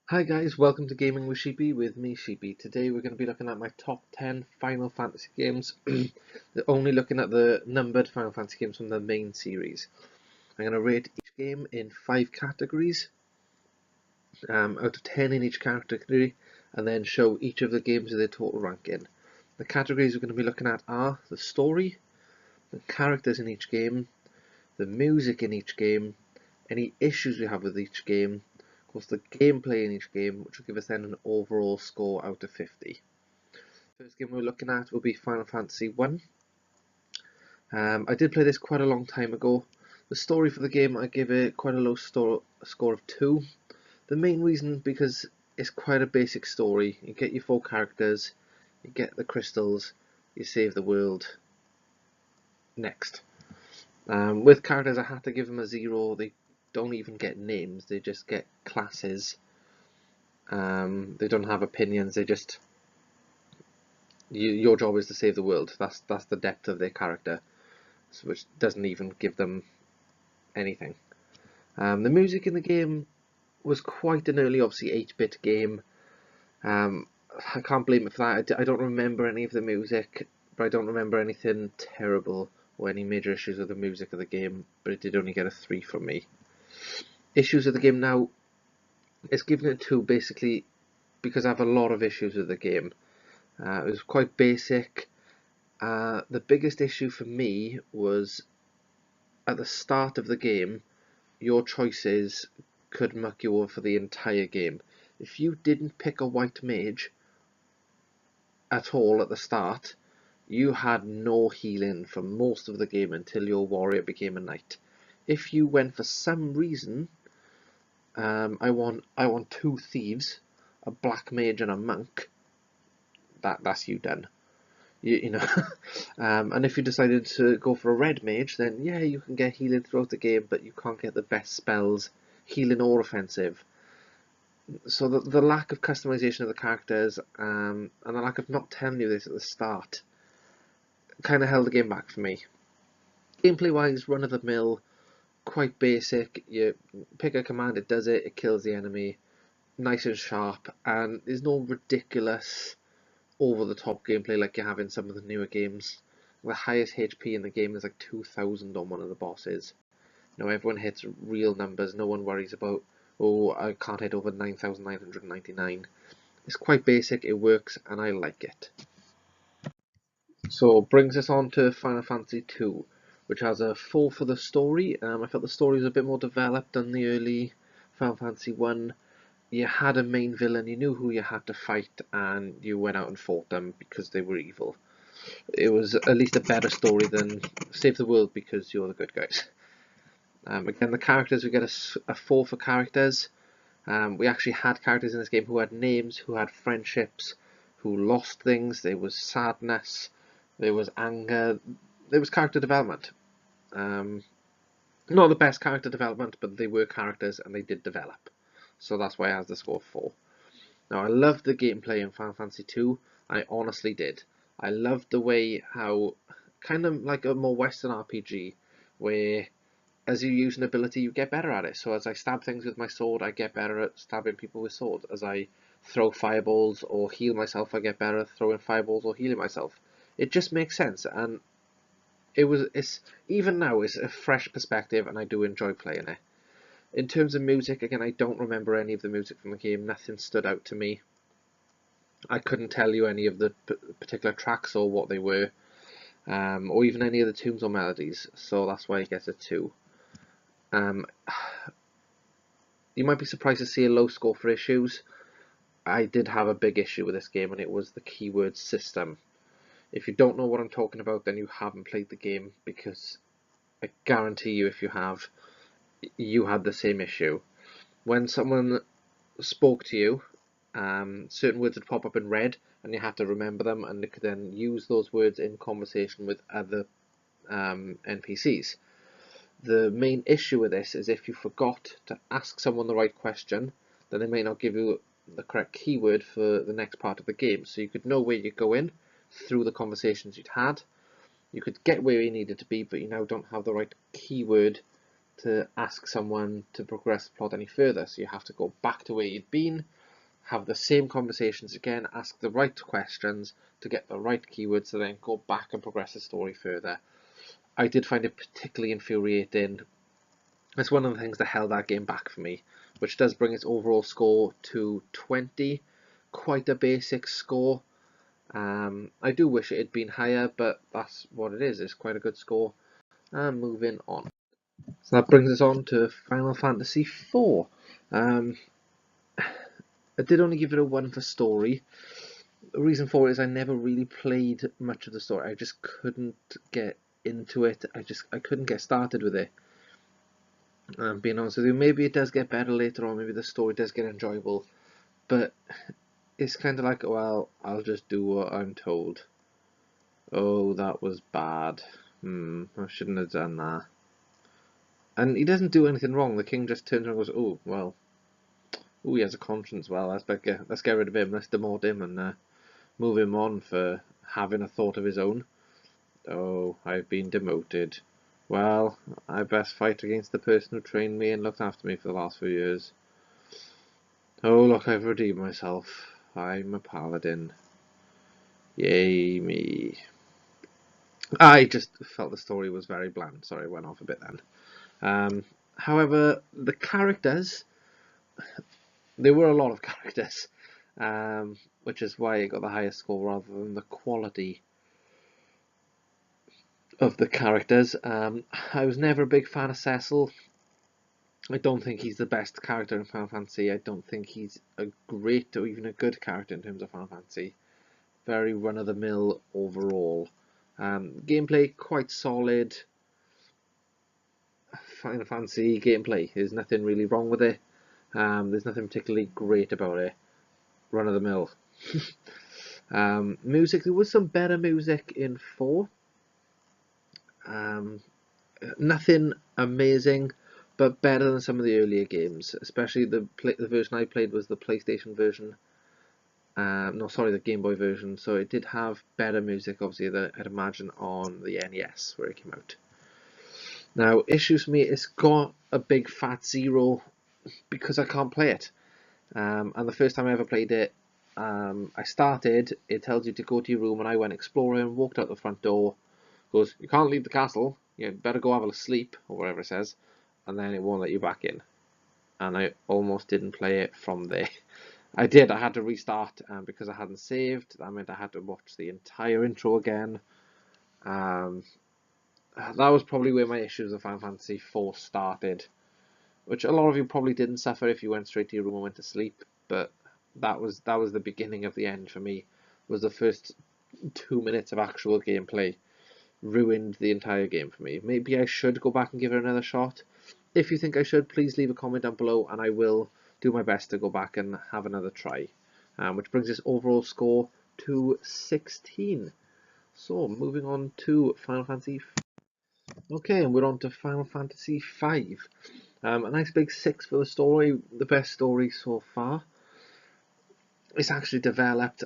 Hi guys, welcome to Gaming with Sheepy with me, Sheepy. Today we're going to be looking at my top 10 Final Fantasy games, only looking at the numbered Final Fantasy games from the main series. I'm going to rate each game in 5 categories, out of 10 in each category, and then show each of the games with their total ranking. The categories we're going to be looking at are the story, the characters in each game, the music in each game, any issues we have with each game, of course the gameplay in each game, which will give us then an overall score out of 50. First game we're looking at will be Final Fantasy 1. I did play this quite a long time ago. The story for the game, I give it quite a low score of 2. The main reason because it's quite a basic story. You get your 4 characters, you get the crystals, you save the world. Next. With characters, I had to give them a 0. They don't even get names, they just get classes. They don't have opinions, they just... your job is to save the world. That's the depth of their character, which doesn't even give them anything. The music in the game was quite an early, obviously 8-bit game. I can't blame it for that. I don't remember any of the music, but I don't remember anything terrible or any major issues with the music of the game, but it did only get a 3 from me. Issues with the game now, it's given it 2 basically because I have a lot of issues with the game. It was quite basic. The biggest issue for me was at the start of the game, your choices could muck you over for the entire game. If you didn't pick a white mage at all at the start, you had no healing for most of the game until your warrior became a knight. If you went for some reason, I want 2 thieves, a black mage and a monk, that's you done. You know, and if you decided to go for a red mage, then yeah, you can get healing throughout the game, but you can't get the best spells, healing or offensive. So the lack of customization of the characters, and the lack of not telling you this at the start, kind of held the game back for me. Gameplay wise, run of the mill, quite basic. You pick a command, it does it, it kills the enemy, nice and sharp, and there's no ridiculous over the top gameplay like you have in some of the newer games. The highest HP in the game is like 2,000 on one of the bosses. You know, everyone hits real numbers, no one worries about, oh, I can't hit over 9,999. It's quite basic, it works, and I like it. So brings us on to Final Fantasy 2, which has a 4 for the story. I felt the story was a bit more developed than the early Final Fantasy 1. You had a main villain, you knew who you had to fight, and you went out and fought them because they were evil. It was at least a better story than save the world because you're the good guys. Again, the characters, we get a 4 for characters. We actually had characters in this game who had names, who had friendships, who lost things. There was sadness, there was anger, there was character development. Not the best character development, but they were characters and they did develop. So that's why it has the score of 4. Now, I loved the gameplay in Final Fantasy 2. I honestly did. I loved the way how, kind of like a more Western RPG, where as you use an ability, you get better at it. So as I stab things with my sword, I get better at stabbing people with swords. As I throw fireballs or heal myself, I get better at throwing fireballs or healing myself. It just makes sense, and it's even now it's a fresh perspective, and I do enjoy playing it. In terms of music, again, I don't remember any of the music from the game. Nothing stood out to me. I couldn't tell you any of the particular tracks or what they were, or even any of the tunes or melodies. So that's why it gets a 2. Um, you might be surprised to see a low score for issues. I did have a big issue with this game, and it was the keyword system. If you don't know what I'm talking about, then you haven't played the game, because I guarantee you, if you have, you had the same issue. When someone spoke to you, certain words would pop up in red, and you had to remember them, and you could then use those words in conversation with other NPCs. The main issue with this is if you forgot to ask someone the right question, then they may not give you the correct keyword for the next part of the game. So you could know where you're going through the conversations you'd had. You could get where you needed to be, but you now don't have the right keyword to ask someone to progress the plot any further. So you have to go back to where you'd been, have the same conversations again, ask the right questions to get the right keywords to then go back and progress the story further. I did find it particularly infuriating. That's one of the things that held that game back for me, which does bring its overall score to 20. Quite a basic score. I do wish it had been higher, but that's what it is. It's quite a good score. And moving on. So that brings us on to Final Fantasy IV. I did only give it a 1 for story. The reason for it is I never really played much of the story. I just couldn't get into it. I couldn't get started with it. Being honest with you, maybe it does get better later on. Maybe the story does get enjoyable, but it's kind of like, well, I'll just do what I'm told. Oh, that was bad. I shouldn't have done that. And he doesn't do anything wrong. The king just turns around and goes, oh, well, oh, he has a conscience. Well, let's get rid of him. Let's demote him and move him on for having a thought of his own. Oh, I've been demoted. Well, I best fight against the person who trained me and looked after me for the last few years. Oh, look, I've redeemed myself. I'm a paladin. Yay me. I just felt the story was very bland. Sorry, I went off a bit then. However, the characters, there were a lot of characters, which is why it got the highest score rather than the quality of the characters. I was never a big fan of Cecil. I don't think he's the best character in Final Fantasy. I don't think he's a great or even a good character in terms of Final Fantasy. Very run-of-the-mill overall. Gameplay quite solid. Final Fantasy gameplay. There's nothing really wrong with it. There's nothing particularly great about it. Run-of-the-mill. Music. There was some better music in 4. Nothing amazing, but better than some of the earlier games. Especially the version I played was the PlayStation version. No, sorry, the Game Boy version. So it did have better music, obviously, than I'd imagine on the NES where it came out. Now, issues for me, it's got a big fat 0 because I can't play it. And the first time I ever played it, I started, it tells you to go to your room, and I went exploring, walked out the front door, goes, you can't leave the castle, you better go have a sleep, or whatever it says, and then it won't let you back in. And I almost didn't play it from there. I did, I had to restart because I hadn't saved. That meant I had to watch the entire intro again. That was probably where my issues with Final Fantasy IV started, which a lot of you probably didn't suffer if you went straight to your room and went to sleep, but that was the beginning of the end for me. Was the first 2 minutes of actual gameplay ruined the entire game for me. Maybe I should go back and give it another shot. If you think I should, please leave a comment down below and I will do my best to go back and have another try. Which brings this overall score to 16. So, moving on to Final Fantasy. Okay, and we're on to Final Fantasy V. A nice big 6 for the story, the best story so far. It's actually developed.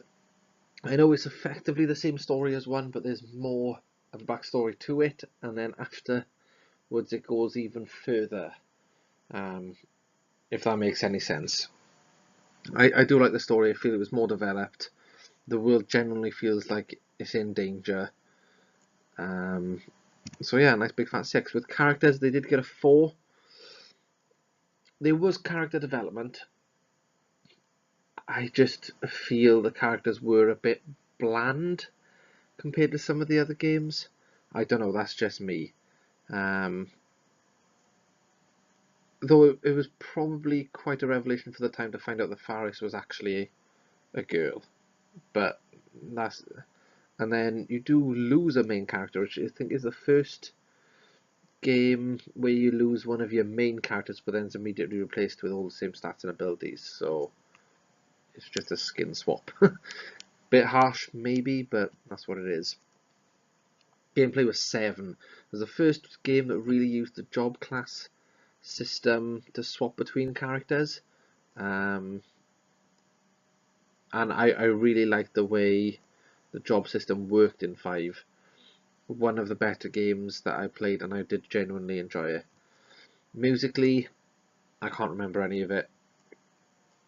I know it's effectively the same story as 1, but there's more of a backstory to it, and then afterwards it goes even further, if that makes any sense. I do like the story. I feel it was more developed. The world genuinely feels like it's in danger. So yeah, nice big fat 6. With characters, they did get a 4. There was character development. I just feel the characters were a bit bland compared to some of the other games. I don't know, that's just me. Though it was probably quite a revelation for the time to find out that Faris was actually a girl. But that's... And then you do lose a main character, which I think is the first game where you lose one of your main characters, but then it's immediately replaced with all the same stats and abilities. So it's just a skin swap. Bit harsh, maybe, but that's what it is. Gameplay was 7. It was the first game that really used the job class system to swap between characters. And I really liked the way the job system worked in 5. One of the better games that I played, and I did genuinely enjoy it. Musically, I can't remember any of it.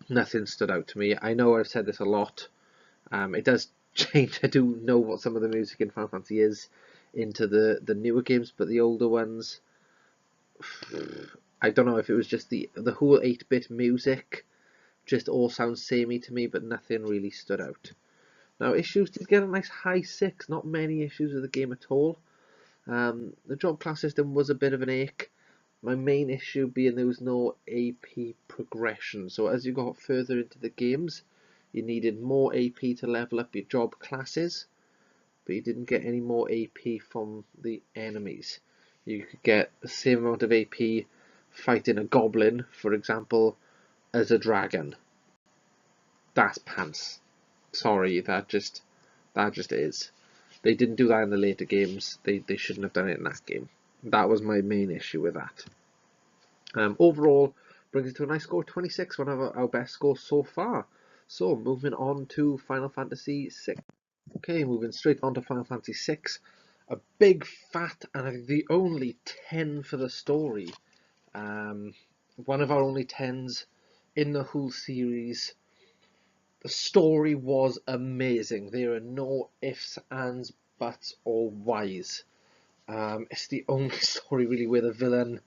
Nothing stood out to me. I know I've said this a lot. It does change. I do know what some of the music in Final Fantasy is into the newer games, but the older ones, I don't know if it was just the whole 8-bit music just all sounds samey to me, but nothing really stood out. Now, issues did get a nice high 6, not many issues of the game at all. The job class system was a bit of an ache. My main issue being there was no AP progression. So as you got further into the games, you needed more AP to level up your job classes, but you didn't get any more AP from the enemies. You could get the same amount of AP fighting a goblin, for example, as a dragon. That's pants. Sorry, that just is. They didn't do that in the later games. They shouldn't have done it in that game. That was my main issue with that. Overall, brings it to a nice score, 26, one of our best scores so far. So, moving on to Final Fantasy VI. Okay, moving straight on to Final Fantasy VI. A big, fat, and I think the only 10 for the story. One of our only 10s in the whole series. The story was amazing. There are no ifs, ands, buts, or whys. It's the only story really where the villain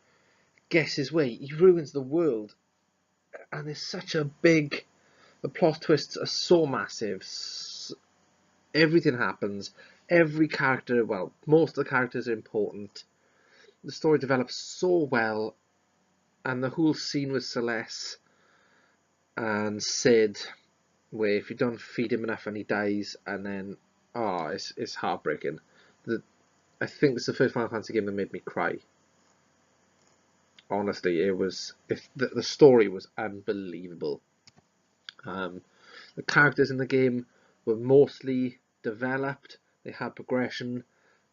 gets his way. He ruins the world, and it's such a big. The plot twists are so massive. Everything happens. Every character, well, most of the characters are important. The story develops so well, and the whole scene with Celeste and Sid, where if you don't feed him enough and he dies, and then it's heartbreaking. I think it's the first Final Fantasy game that made me cry. Honestly, the story was unbelievable. The characters in the game were mostly developed. They had progression.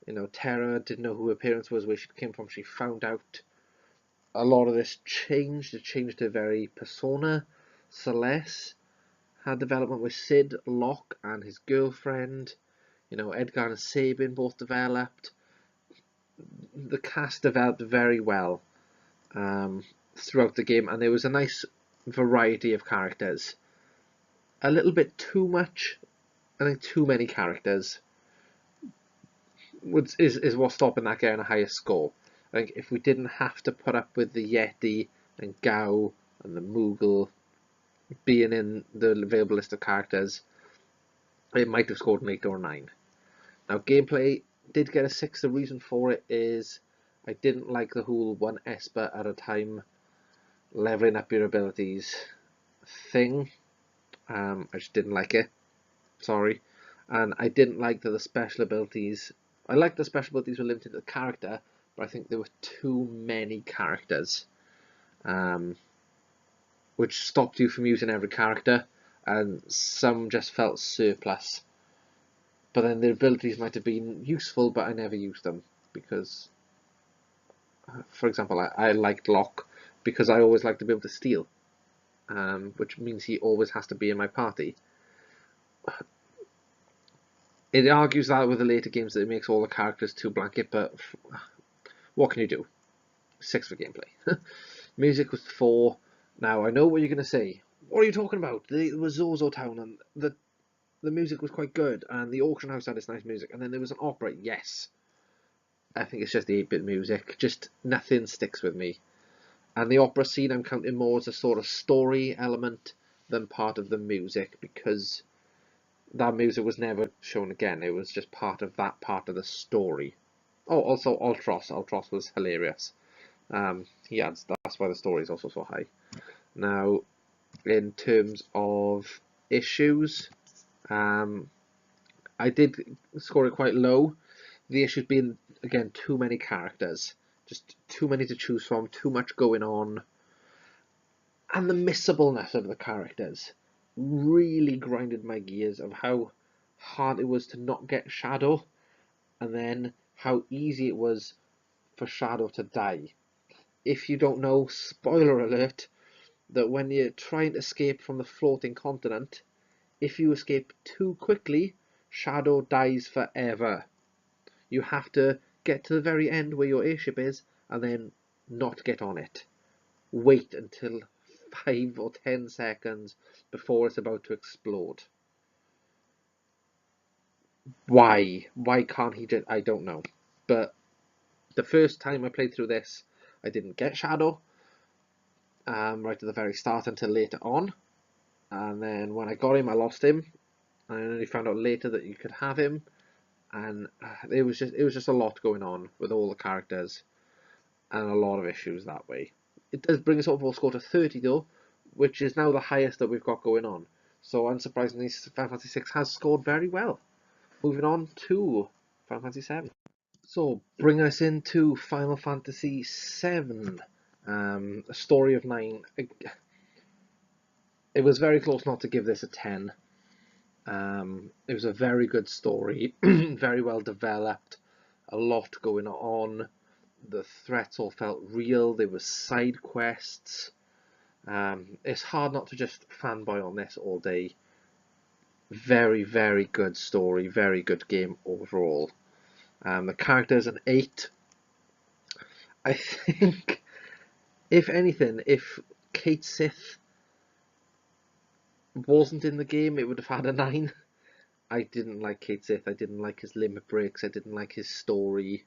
You know, Terra didn't know who her parents was, where she came from. She found out. A lot of this changed. It changed her very persona. Celeste had development with Sid, Locke, and his girlfriend. You know, Edgar and Sabin both developed. The cast developed very well throughout the game, and there was a nice variety of characters. A little bit too much, I think too many characters is what's stopping that getting a higher score. I think if we didn't have to put up with the Yeti and Gao and the Moogle being in the available list of characters, it might have scored an 8 or a 9. Now, gameplay did get a 6. The reason for it is I didn't like the whole one Esper at a time leveling up your abilities thing. I just didn't like it. Sorry. And I didn't like that the special abilities. I liked the special abilities were limited to the character, but I think there were too many characters, which stopped you from using every character, and some just felt surplus. But then the abilities might have been useful, but I never used them because, for example, I liked Locke because I always like to be able to steal, which means he always has to be in my party. It argues that with the later games that it makes all the characters too blanket, but what can you do? 6 for gameplay. Music was 4. Now, I know what you're going to say. What are you talking about? It was Zozo Town, and the music was quite good, and the auction house had its nice music, and then there was an opera. Yes. I think it's just the 8-bit music. Just nothing sticks with me. And the opera scene I'm counting more as a sort of story element than part of the music, because that music was never shown again. It was just part of that part of the story. Oh, also Ultros. Ultros was hilarious. Yeah, that's why the story is also so high. Now, in terms of issues, I did score it quite low. The issue being, again, too many characters. Just too many to choose from, too much going on. And the missableness of the characters really grinded my gears of how hard it was to not get Shadow, and then how easy it was for Shadow to die. If you don't know, spoiler alert, that when you're trying to escape from the floating continent, if you escape too quickly, Shadow dies forever. You have to get to the very end where your airship is, and then not get on it. Wait until 5 or 10 seconds before it's about to explode. Why? Why can't he just... I don't know. But the first time I played through this, I didn't get Shadow right at the very start until later on. And then when I got him, I lost him. I only found out later that you could have him. And it was just a lot going on with all the characters. And a lot of issues that way. It does bring us overall score to 30 though, which is now the highest that we've got going on. So unsurprisingly, Final Fantasy VI has scored very well. Moving on to Final Fantasy VII. So bring us into Final Fantasy VII, A Story of Nine. It was very close not to give this a 10. It was a very good story, very well developed, a lot going on. The threats all felt real. There were side quests. It's hard not to just fanboy on this all day. Very, very good story. Very good game overall. The character's an 8. I think, if anything, if Cait Sith wasn't in the game, it would have had a 9. I didn't like Cait Sith. I didn't like his limit breaks. I didn't like his story.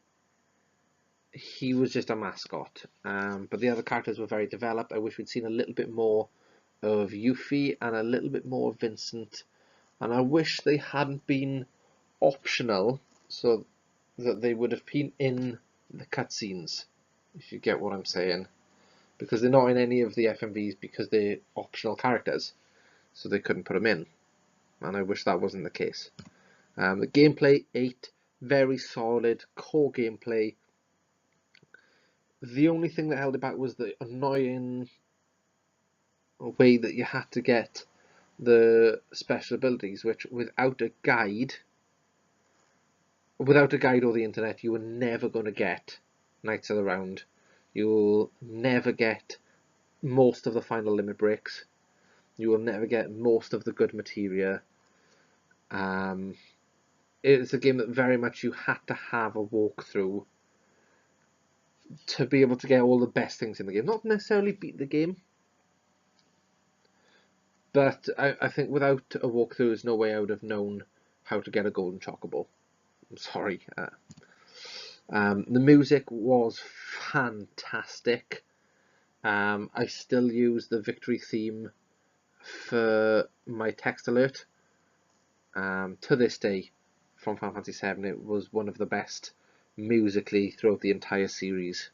He was just a mascot. But the other characters were very developed. I wish we'd seen a little bit more of Yuffie and a little bit more of Vincent. And I wish they hadn't been optional, so that they would have been in the cutscenes, if you get what I'm saying. Because they're not in any of the FMVs because they're optional characters, so they couldn't put them in. And I wish that wasn't the case. The gameplay, 8, very solid, core gameplay. The only thing that held it back was the annoying way that you had to get the special abilities, which without a guide or the internet, you were never going to get Knights of the Round. You'll never get most of the final limit breaks. You will never get most of the good materia. It's a game that very much you had to have a walkthrough to be able to get all the best things in the game. Not necessarily beat the game, but I think without a walkthrough, there's no way I would have known how to get a golden chocobo. I'm sorry. The music was fantastic. I still use the victory theme for my text alert. To this day, from Final Fantasy VII, it was one of the best musically throughout the entire series.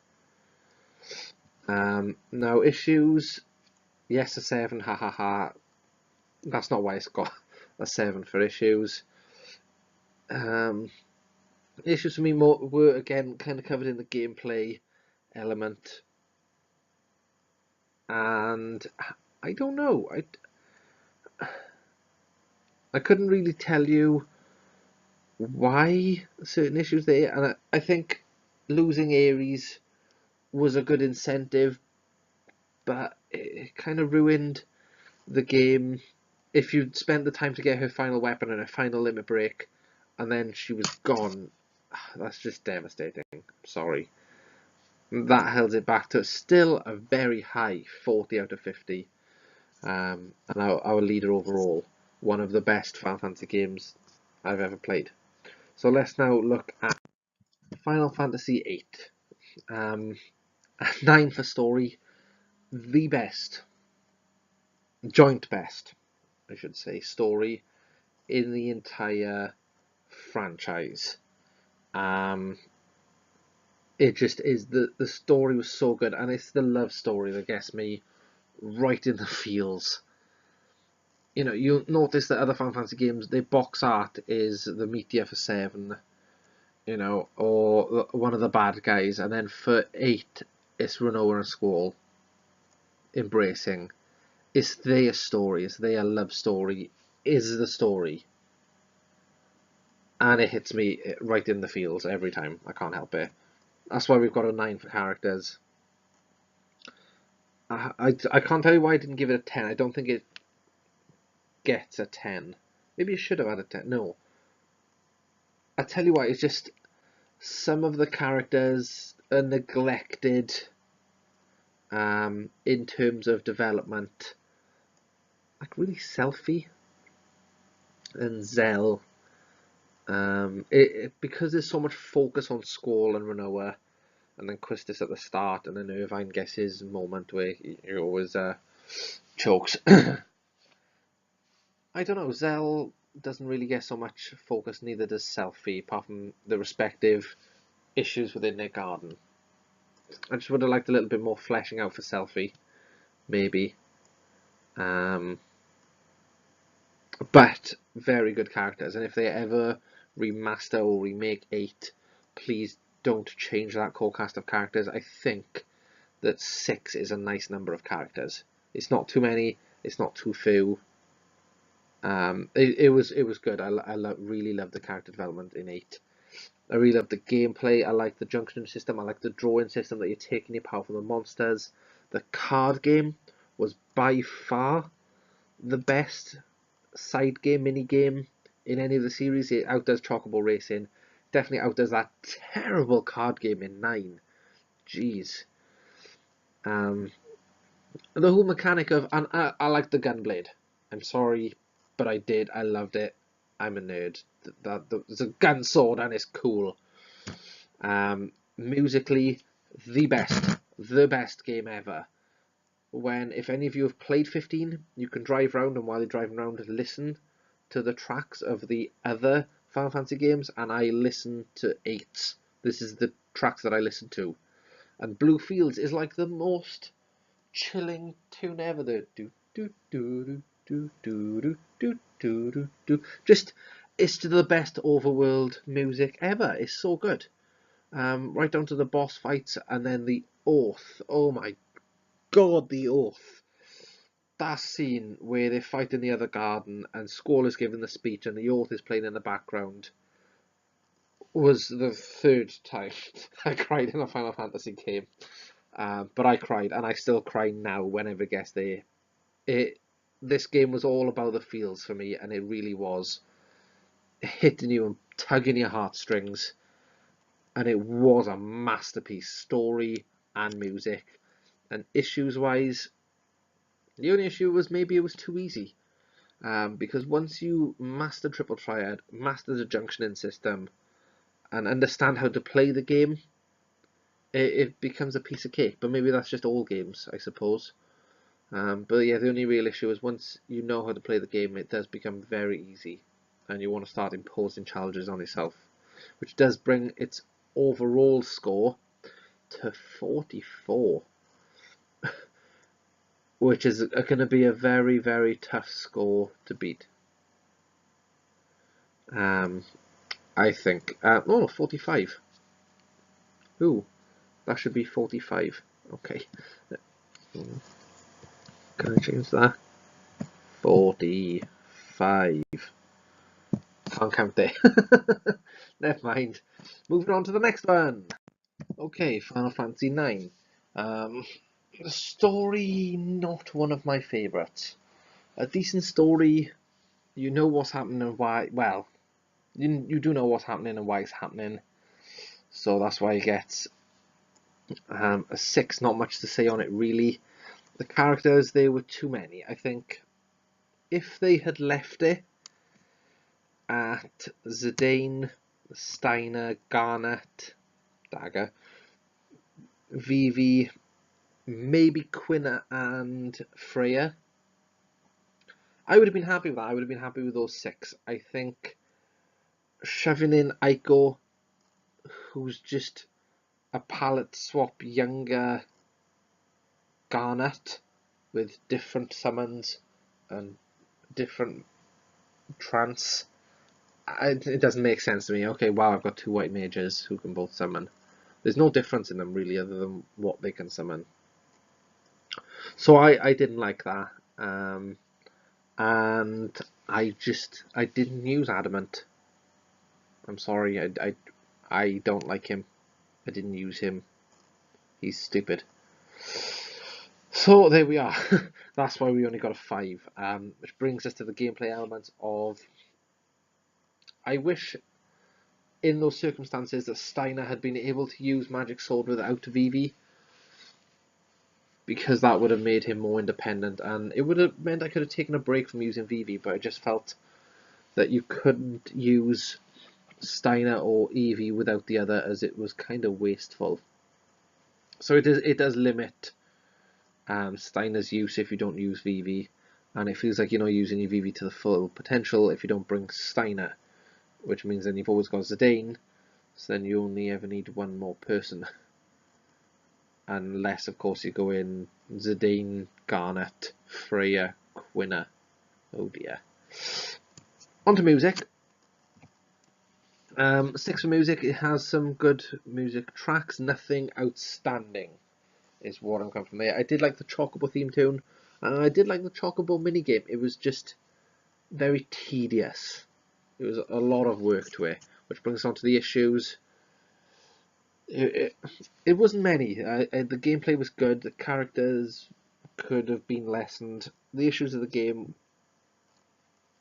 Now issues, yes, a 7, ha ha ha. That's not why it's got a 7 for issues. Issues for me were again kind of covered in the gameplay element, and I don't know. I couldn't really tell you why certain issues there, and I think losing Ares was a good incentive, but it kind of ruined the game. If you'd spent the time to get her final weapon and her final limit break, and then she was gone, that's just devastating. Sorry. That held it back to still a very high 40 out of 50. And our leader overall. One of the best Final Fantasy games I've ever played. So let's now look at Final Fantasy VIII. 9 for story. The best. Joint best, I should say, story in the entire franchise. It just is, the story was so good, and it's the love story that gets me right in the feels. You know, you'll notice that other Final Fantasy games, their box art is the meteor for 7, you know, or one of the bad guys, and then for 8, it's Rinoa and Squall embracing. It's their story, it's their love story, is the story. And it hits me right in the feels every time. I can't help it. That's why we've got a 9 for characters. I can't tell you why I didn't give it a 10. I don't think it gets a 10. Maybe it should have had a 10. No. I tell you why, it's just some of the characters are neglected. in terms of development, like really Selphie and Zell. Because there's so much focus on Squall and Renoa, and then Quistis at the start, and then Irvine gets his moment where he always chokes. I don't know, Zell doesn't really get so much focus, neither does Selphie, apart from the respective issues within their garden. I just would have liked a little bit more fleshing out for Selphie, maybe. But very good characters, and if they ever remaster or remake 8, please don't change that core cast of characters. I think that 6 is a nice number of characters. It's not too many, it's not too few. It was good. I really loved the character development in 8. I really loved the gameplay. I like the junction system. I like the drawing system that you're taking your power from the monsters. The card game was by far the best side game, mini game in any of the series. It outdoes Chocobo Racing. Definitely outdoes that terrible card game in 9. Jeez. The whole mechanic of, and I like the Gunblade. I'm sorry, but I did. I loved it. I'm a nerd. There's a gun sword and it's cool. Musically, the best game ever. If any of you have played 15, you can drive around, and while you're driving around, listen to the tracks of the other Final Fantasy games, and I listen to 8. This is the tracks that I listen to. And Blue Fields is like the most chilling tune ever. The do do do do do do do do do do. Just, it's the best overworld music ever. It's so good. Right down to the boss fights, and then the Oath. Oh my god, the Oath. That scene where they fight in the other garden and Squall is giving the speech and the Oath is playing in the background was the 3rd time I cried in a Final Fantasy game. But I cried, and I still cry now whenever it gets there. This game was all about the feels for me, and it really was. Hitting you and tugging your heartstrings, and it was a masterpiece, story and music. And issues-wise, the only issue was maybe it was too easy. Because once you master Triple Triad, master the junctioning system, and understand how to play the game, it becomes a piece of cake. But maybe that's just all games, I suppose. But yeah, the only real issue is once you know how to play the game, it does become very easy, and you want to start imposing challenges on yourself, which does bring its overall score to 44. Which is going to be a very, very tough score to beat. I think. No, 45. Ooh, that should be 45. Okay. Can I change that? 45. Can't count there. Never mind. Moving on to the next one. Okay, Final Fantasy IX. The story, not one of my favourites. A decent story, you know what's happening and why. Well, you do know what's happening and why it's happening. So that's why it gets a 6. Not much to say on it, really. The characters, there were too many. I think if they had left it at Zidane, Steiner, Garnet, Dagger, Vivi, maybe Quina and Freya, I would have been happy with that. I would have been happy with those 6. I think shoving in Aiko, who's just a palette swap younger Garnet with different summons and different trance, it doesn't make sense to me. Okay, wow, I've got 2 white mages who can both summon. There's no difference in them really other than what they can summon. So I didn't like that. And I didn't use Adamant. I'm sorry, I don't like him. I didn't use him. He's stupid. So there we are. That's why we only got a 5. Which brings us to the gameplay elements of. I wish in those circumstances that Steiner had been able to use Magic Sword without Vivi, because that would have made him more independent, and it would have meant I could have taken a break from using Vivi, but I just felt that you couldn't use Steiner or Eevee without the other, as it was kind of wasteful. So it does limit Steiner's use if you don't use Vivi, and it feels like you're not using your Vivi to the full potential if you don't bring Steiner, which means then you've always got Zidane, so then you only ever need one more person. Unless, of course, you go in Zidane, Garnet, Freya, Quina. Oh dear. On to music. Sticks for music, it has some good music tracks, nothing outstanding is what I'm coming from there. I did like the Chocobo theme tune, and I did like the Chocobo minigame. It was just very tedious. It was a lot of work to it, which brings us on to the issues. It wasn't many. The gameplay was good, the characters could have been lessened. The issues of the game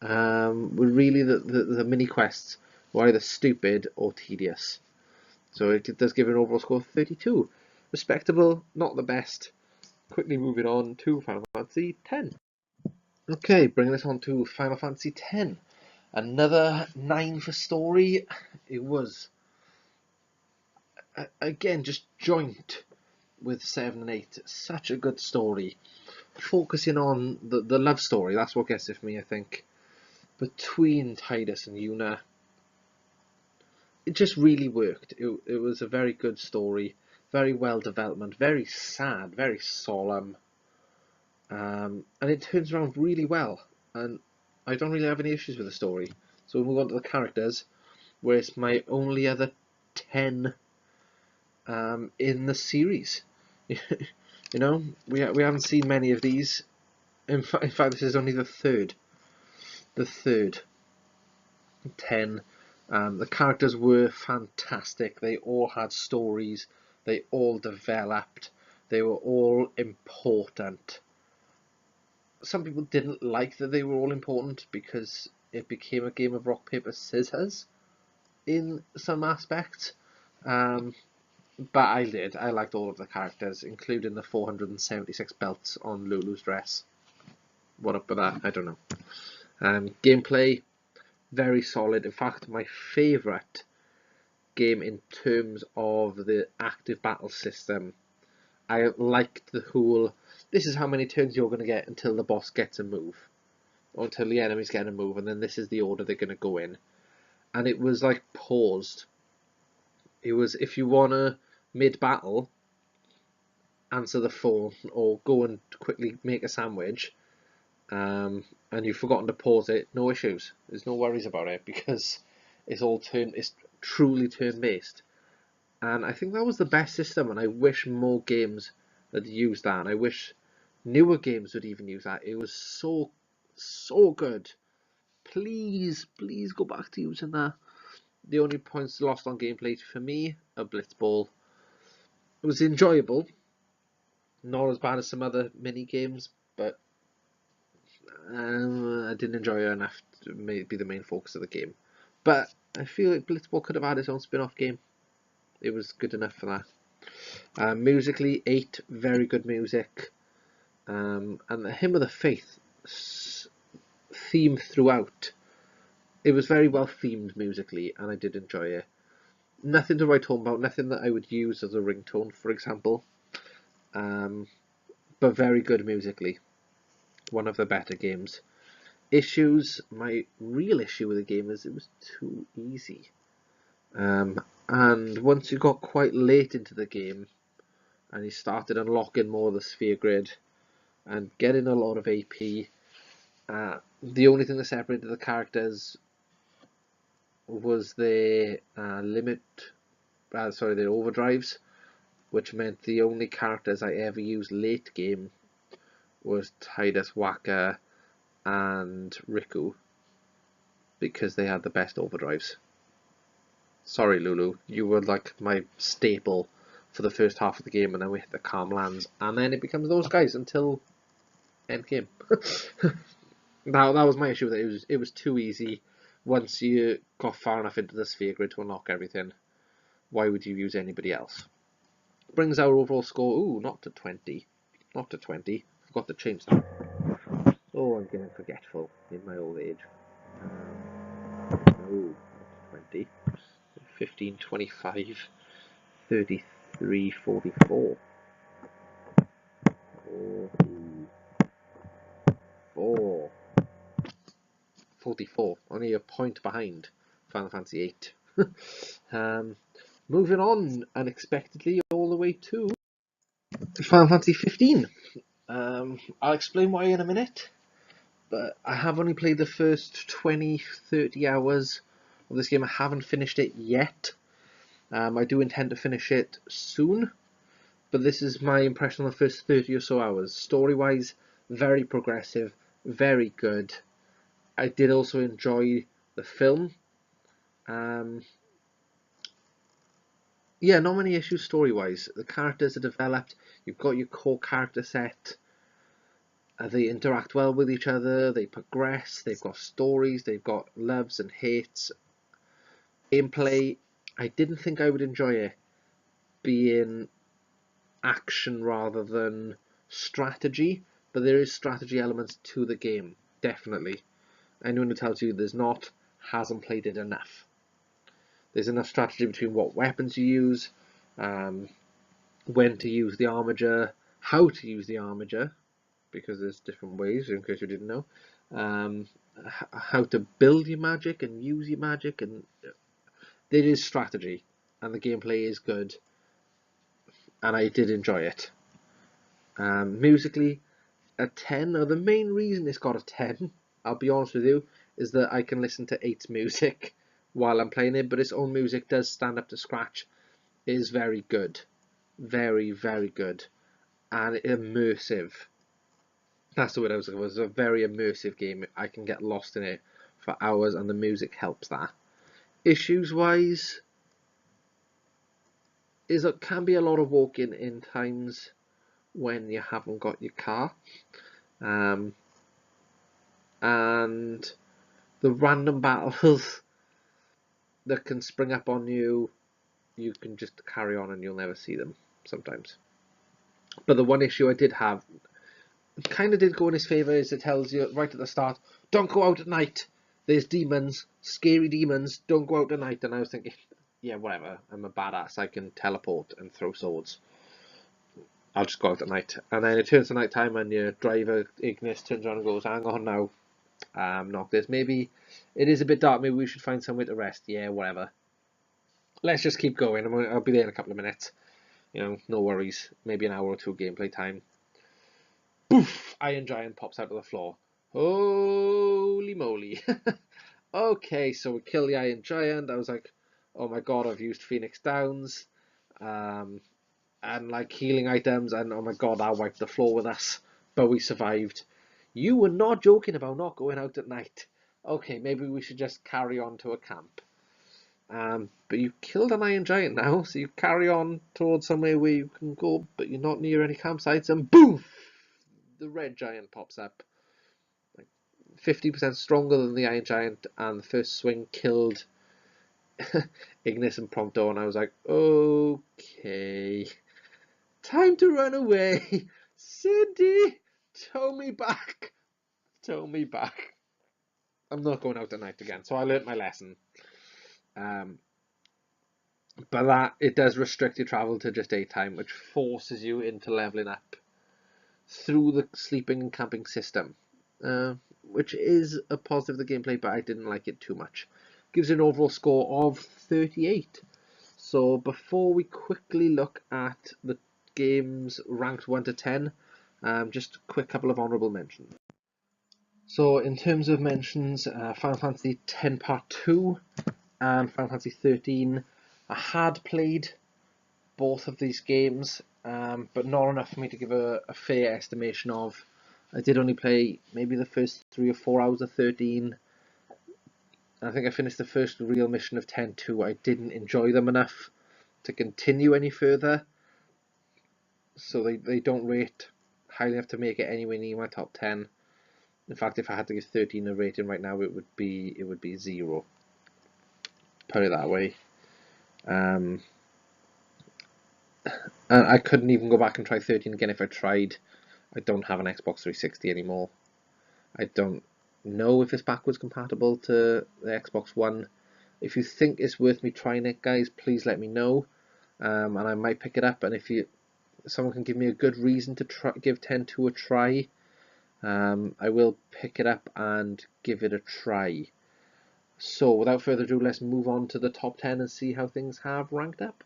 were really the mini quests were either stupid or tedious. So it does give an overall score of 32. Respectable, not the best. Quickly moving on to Final Fantasy X. Okay, bringing us on to Final Fantasy X. Another 9 for story. It was, again, just joint with 7 and 8. Such a good story. Focusing on the love story, that's what gets it for me, I think. Between Tidus and Yuna, it just really worked. It was a very good story, very well development, very sad, very solemn, and it turns around really well. And I don't really have any issues with the story. So we'll move on to the characters, where it's my only other 10 in the series. You know, we haven't seen many of these. In fact, this is only the third. The third 10. The characters were fantastic. They all had stories. They all developed. They were all important. Some people didn't like that they were all important because it became a game of rock, paper, scissors in some aspects. But I did. I liked all of the characters, including the 476 belts on Lulu's dress. What up with that? I don't know. Gameplay, very solid. In fact, my favourite game in terms of the active battle system. I liked the whole, this is how many turns you're going to get until the boss gets a move, or until the enemies get a move, and then this is the order they're going to go in. And it was like paused. It was, if you want to mid-battle answer the phone or go and quickly make a sandwich, and you've forgotten to pause it, no issues. There's no worries about it because it's truly turn-based. And I think that was the best system, and I wish more games had used that, and I wish newer games would even use that. It was so good. Please go back to using that. The only points lost on gameplay for me are Blitzball. It was enjoyable, not as bad as some other mini games, but I didn't enjoy it enough to be the main focus of the game. But I feel like Blitzball could have had its own spin-off game. It was good enough for that. Musically, 8, very good music. And the Hymn of the Faith theme throughout. It was very well themed musically, and I did enjoy it. Nothing to write home about, nothing that I would use as a ringtone, for example. But very good musically. One of the better games. Issues, my real issue with the game is it was too easy. And once you got quite late into the game, and you started unlocking more of the sphere grid, and getting a lot of AP, the only thing that separated the characters was their their overdrives, which meant the only characters I ever used late game was Tidus, Wakka, and Riku, because they had the best overdrives. Sorry, Lulu, you were like my staple for the first half of the game, and then we hit the calm lands, and then it becomes those guys until end game. Now that was my issue with it. It was too easy. Once you got far enough into the sphere grid to unlock everything, why would you use anybody else? Brings our overall score, not to 20, not to 20. Forgot to change that. Oh, I'm getting forgetful in my old age. No, not 20. 15, 25, 33, 44. 44. 44. Only a point behind Final Fantasy 8. Moving on unexpectedly all the way to Final Fantasy 15. I'll explain why in a minute, but I have only played the first 20, 30 hours of this game. I haven't finished it yet. I do intend to finish it soon, but this is my impression of the first 30 or so hours. Story-wise, very progressive, very good. I did also enjoy the film. Yeah, not many issues story-wise. The characters are developed. You've got your core character set. They interact well with each other. They progress. They've got stories. They've got loves and hates. Gameplay, I didn't think I would enjoy it being action rather than strategy, but there is strategy elements to the game, definitely. Anyone who tells you there's not hasn't played it enough. There's enough strategy between what weapons you use, when to use the armature, how to use the armature, because there's different ways, in case you didn't know, how to build your magic and use your magic, and there is strategy, and the gameplay is good, and I did enjoy it. Musically, a 10. Now, the main reason it's got a 10, I'll be honest with you, is that I can listen to 8's music while I'm playing it, but its own music does stand up to scratch. It is very good. Very, very good. And immersive. That's the word I was looking for. It's a very immersive game. I can get lost in it for hours, and the music helps that. Issues-wise, it can be a lot of walking in times when you haven't got your car. And the random battles that can spring up on you, you can just carry on and you'll never see them sometimes. But the one issue I did have, kind of did go in his favour, is it tells you right at the start, don't go out at night. There's demons, scary demons, don't go out at night. And I was thinking, yeah, whatever, I'm a badass, I can teleport and throw swords. I'll just go out at night. And then it turns to night time and your driver, Ignis, turns around and goes, hang on now, Noctis, maybe it is a bit dark, maybe we should find somewhere to rest. Yeah, whatever. Let's just keep going. I'll be there in a couple of minutes. You know, no worries. Maybe an hour or two gameplay time. Boof! Iron Giant pops out of the floor. Holy moly. Okay, so we kill the Iron Giant. I was like, oh my god, I've used Phoenix Downs. And like healing items, and oh my god, I wiped the floor with us. But we survived. You were not joking about not going out at night. Okay, maybe we should just carry on to a camp. But you killed an Iron Giant now, so you carry on towards somewhere where you can go, but you're not near any campsites, and boom! The Red Giant pops up. Like 50% stronger than the Iron Giant, and the first swing killed Ignis and Prompto, and I was like, okay. Time to run away! Cindy! Tow me back! Tow me back. I'm not going out at night again, so I learnt my lesson. But that, it does restrict your travel to just daytime, which forces you into leveling up through the sleeping and camping system, which is a positive of the gameplay, but I didn't like it too much. Gives it an overall score of 38. So before we quickly look at the games ranked 1 to 10, just a quick couple of honourable mentions. So in terms of mentions, Final Fantasy X Part 2 and Final Fantasy 13, I had played both of these games, but not enough for me to give a fair estimation of. I did only play maybe the first 3 or 4 hours of 13. I think I finished the first real mission of 10-2. I didn't enjoy them enough to continue any further, so they don't rate highly enough to make it anywhere near my top 10. In fact, if I had to give 13 a rating right now, it would be 0. Put it that way. And I couldn't even go back and try 13 again if I tried. I don't have an Xbox 360 anymore. I don't know if it's backwards compatible to the Xbox One. If you think it's worth me trying it, guys, please let me know, and I might pick it up. And if someone can give me a good reason to give 10-2 a try, I will pick it up and give it a try. So without further ado, let's move on to the top 10 and see how things have ranked up.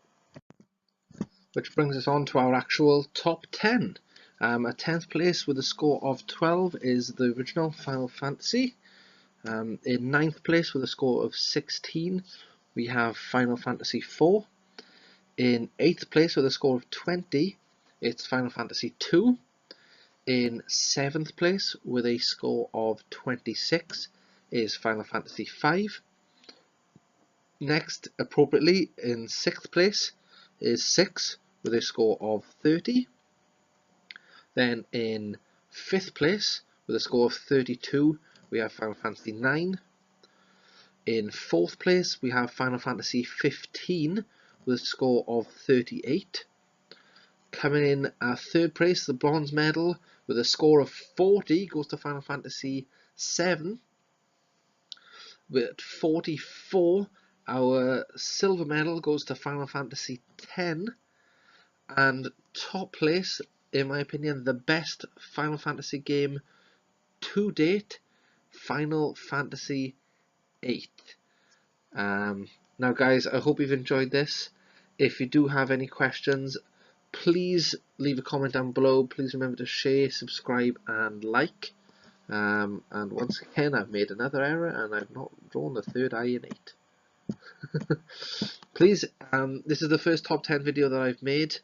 Which brings us on to our actual top 10. At 10th place with a score of 12 is the original Final Fantasy. In 9th place with a score of 16 we have Final Fantasy IV. In 8th place with a score of 20 it's Final Fantasy II. In 7th place with a score of 26 is Final Fantasy V. Next, appropriately, in 6th place is 6 with a score of 30. Then in 5th place with a score of 32 we have Final Fantasy IX. In 4th place we have Final Fantasy 15 with a score of 38. Coming in at 3rd place, the bronze medal with a score of 40 goes to Final Fantasy 7. With 44, our silver medal goes to Final Fantasy 10. And top place, in my opinion, the best Final Fantasy game to date, Final Fantasy 8. Now guys, I hope you've enjoyed this. If you do have any questions, please leave a comment down below. Please remember to share, subscribe and like. And once again, I've made another error and I've not drawn the third eye in 8. Please, this is the first top 10 video that I've made.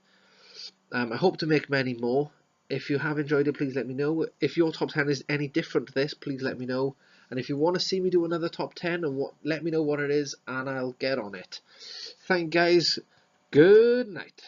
I hope to make many more. If you have enjoyed it, please let me know. If your top 10 is any different to this, please let me know. And if you want to see me do another top 10, let me know what it is and I'll get on it. Thank you guys. Good night.